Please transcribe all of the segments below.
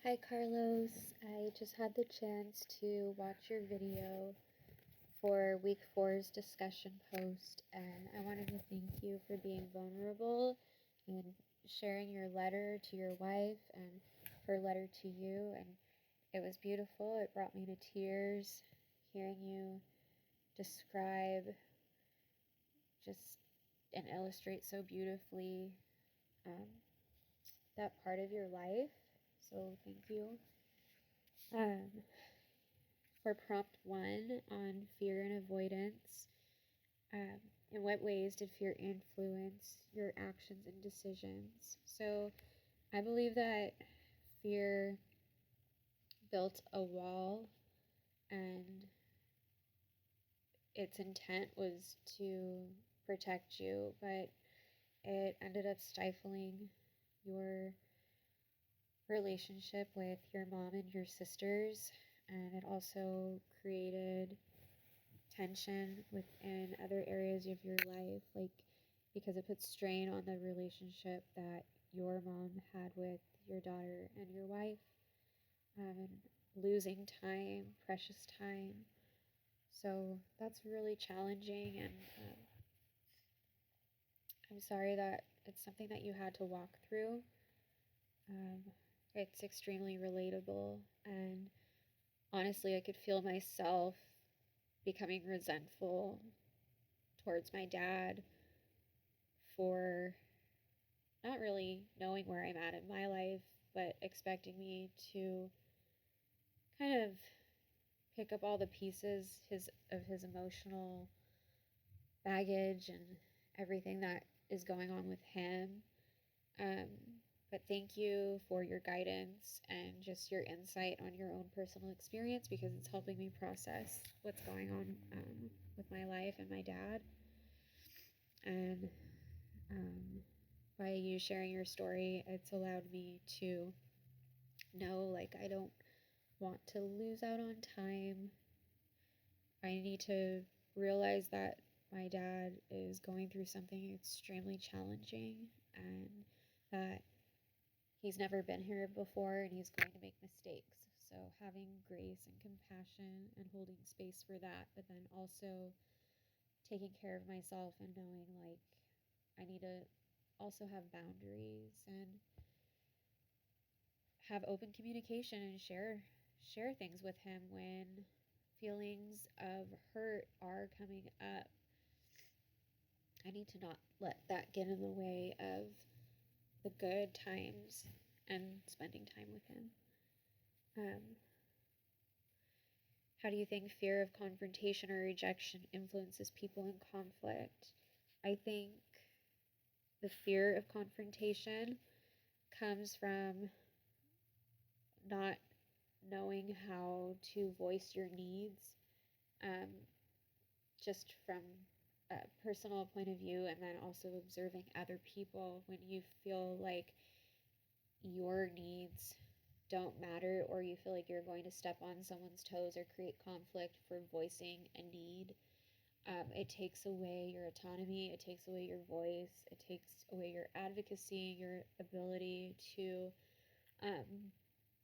Hi Carlos, I just had the chance to watch your video for week four's discussion post, and I wanted to thank you for being vulnerable and sharing your letter to your wife and her letter to you. And it was beautiful. It brought me to tears hearing you describe just and illustrate so beautifully um, that part of your life. So thank you. Um, For prompt one on fear and avoidance, in what ways did fear influence your actions and decisions? So I believe that fear built a wall, and its intent was to protect you, but it ended up stifling your relationship with your mom and your sisters, and it also created tension within other areas of your life, like because it puts strain on the relationship that your mom had with your daughter and your wife, and losing time, precious time. So that's really challenging, and I'm sorry that it's something that you had to walk through. Um, it's extremely relatable, and honestly, I could feel myself becoming resentful towards my dad for not really knowing where I'm at in my life, but expecting me to kind of pick up all the pieces of his emotional baggage and everything that is going on with him. But thank you for your guidance and just your insight on your own personal experience, because it's helping me process what's going on with my life and my dad. And by you sharing your story, it's allowed me to know, like, I don't want to lose out on time. I need to realize that my dad is going through something extremely challenging, and that he's never been here before and he's going to make mistakes. So having grace and compassion and holding space for that, but then also taking care of myself and knowing, like, I need to also have boundaries and have open communication and share things with him when feelings of hurt are coming up. I need to not let that get in the way of the good times and spending time with him. How do you think fear of confrontation or rejection influences people in conflict? I think the fear of confrontation comes from not knowing how to voice your needs, um, just from a personal point of view, and then also observing other people. When you feel like your needs don't matter, or you feel like you're going to step on someone's toes or create conflict for voicing a need, it takes away your autonomy, it takes away your voice, it takes away your advocacy, your ability to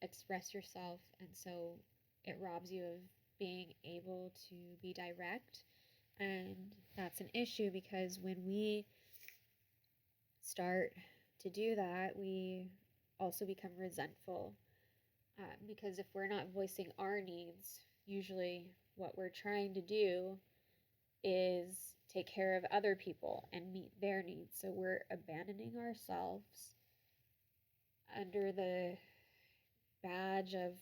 express yourself. And so it robs you of being able to be direct. And that's an issue, because when we start to do that, we also become resentful. Because if we're not voicing our needs, usually what we're trying to do is take care of other people and meet their needs. So we're abandoning ourselves under the badge of,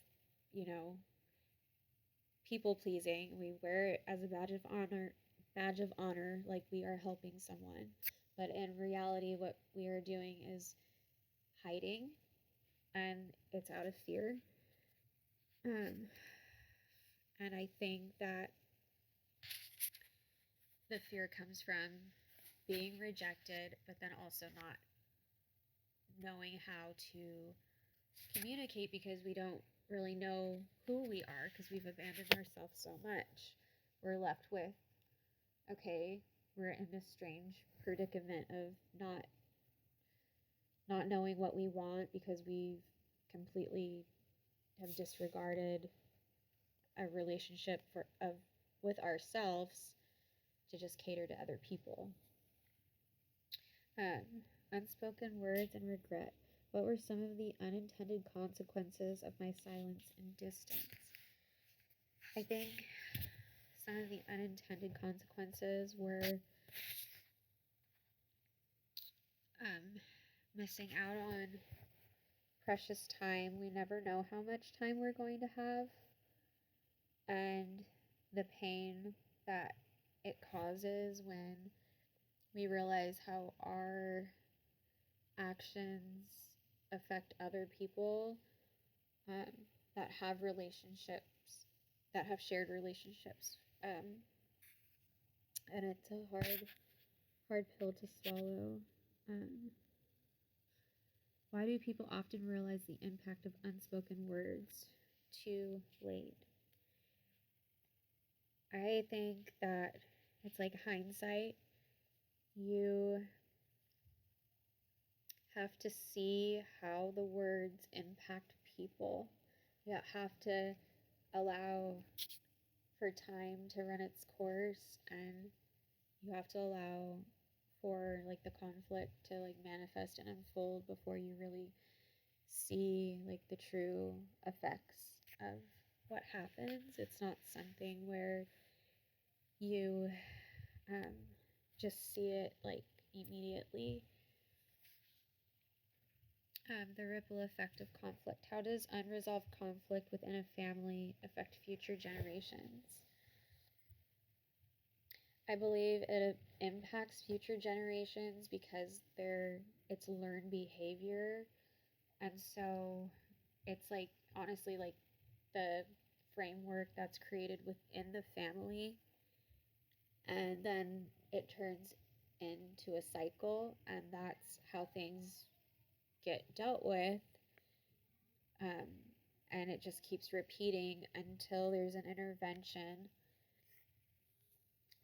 you know, people pleasing. We wear it as a badge of honor, like we are helping someone. But in reality, what we are doing is hiding, and it's out of fear. Um, and I think that the fear comes from being rejected, but then also not knowing how to communicate, because we don't really know who we are, because we've abandoned ourselves so much. We're left with, okay, we're in this strange predicament of not knowing what we want, because we've completely have disregarded a relationship with ourselves to just cater to other people. Unspoken words and regret. What were some of the unintended consequences of my silence and distance? I think some of the unintended consequences were missing out on precious time. We never know how much time we're going to have, and the pain that it causes when we realize how our actions affect other people that have relationships, that have shared relationships. And it's a hard pill to swallow. Why do people often realize the impact of unspoken words too late? I think that it's like hindsight. You have to see how the words impact people. You have to allow for time to run its course, and you have to allow for like the conflict to like manifest and unfold before you really see like the true effects of what happens. It's not something where you just see it like immediately. The ripple effect of conflict. How does unresolved conflict within a family affect future generations? I believe it impacts future generations because it's learned behavior, and so it's like honestly like the framework that's created within the family, and then it turns into a cycle, and that's how things get dealt with. Um, and it just keeps repeating until there's an intervention.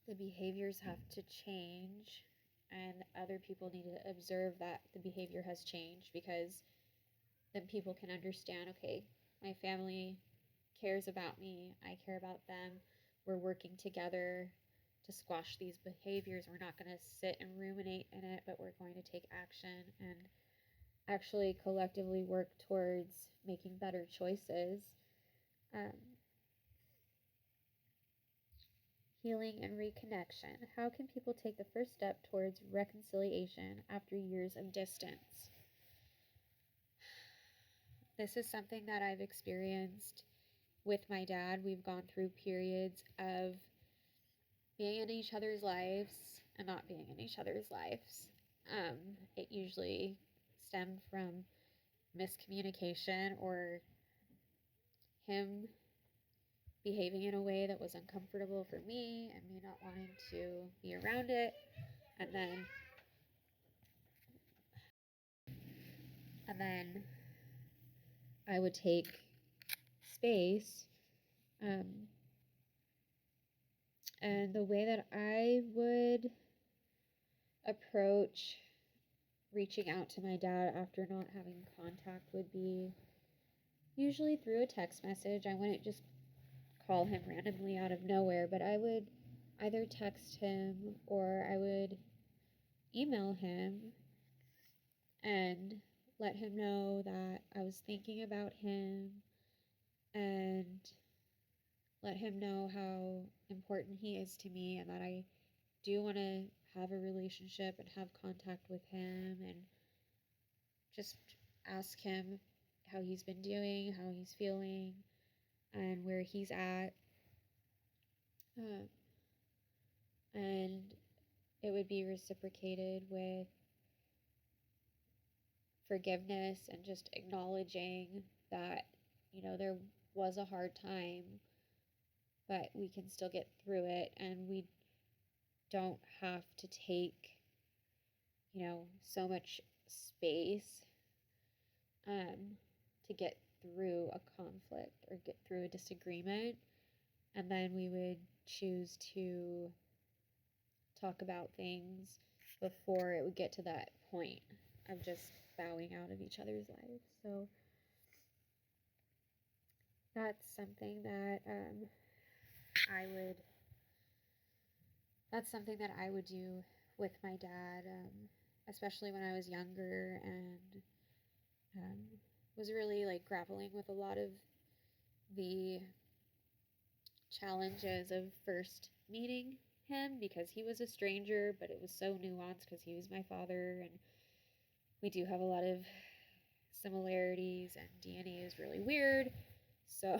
The behaviors have to change, and other people need to observe that the behavior has changed, because then people can understand, okay, my family cares about me, I care about them, we're working together to squash these behaviors. We're not going to sit and ruminate in it, but we're going to take action and actually collectively work towards making better choices. Healing and reconnection. How can people take the first step towards reconciliation after years of distance? This is something that I've experienced with my dad. We've gone through periods of being in each other's lives and not being in each other's lives. It usually stemmed from miscommunication or him behaving in a way that was uncomfortable for me and me not wanting to be around it. And then I would take space. And the way that I would approach reaching out to my dad after not having contact would be usually through a text message. I wouldn't just call him randomly out of nowhere, but I would either text him or I would email him and let him know that I was thinking about him and let him know how important he is to me and that I do want to have a relationship and have contact with him, and just ask him how he's been doing, how he's feeling, and where he's at. And it would be reciprocated with forgiveness and just acknowledging that, there was a hard time, but we can still get through it, and we don't have to take, so much space to get through a conflict or get through a disagreement. And then we would choose to talk about things before it would get to that point of just bowing out of each other's lives. So that's something that I would that's something that I would do with my dad, especially when I was younger and um, was really like grappling with a lot of the challenges of first meeting him because he was a stranger, but it was so nuanced because he was my father, and we do have a lot of similarities, and DNA is really weird. So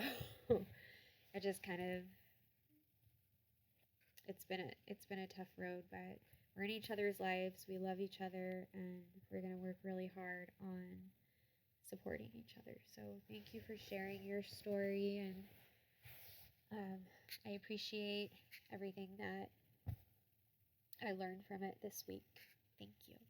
I just kind of it's been a tough road, but we're in each other's lives. We love each other, and we're gonna work really hard on supporting each other. So thank you for sharing your story, and I appreciate everything that I learned from it this week. Thank you.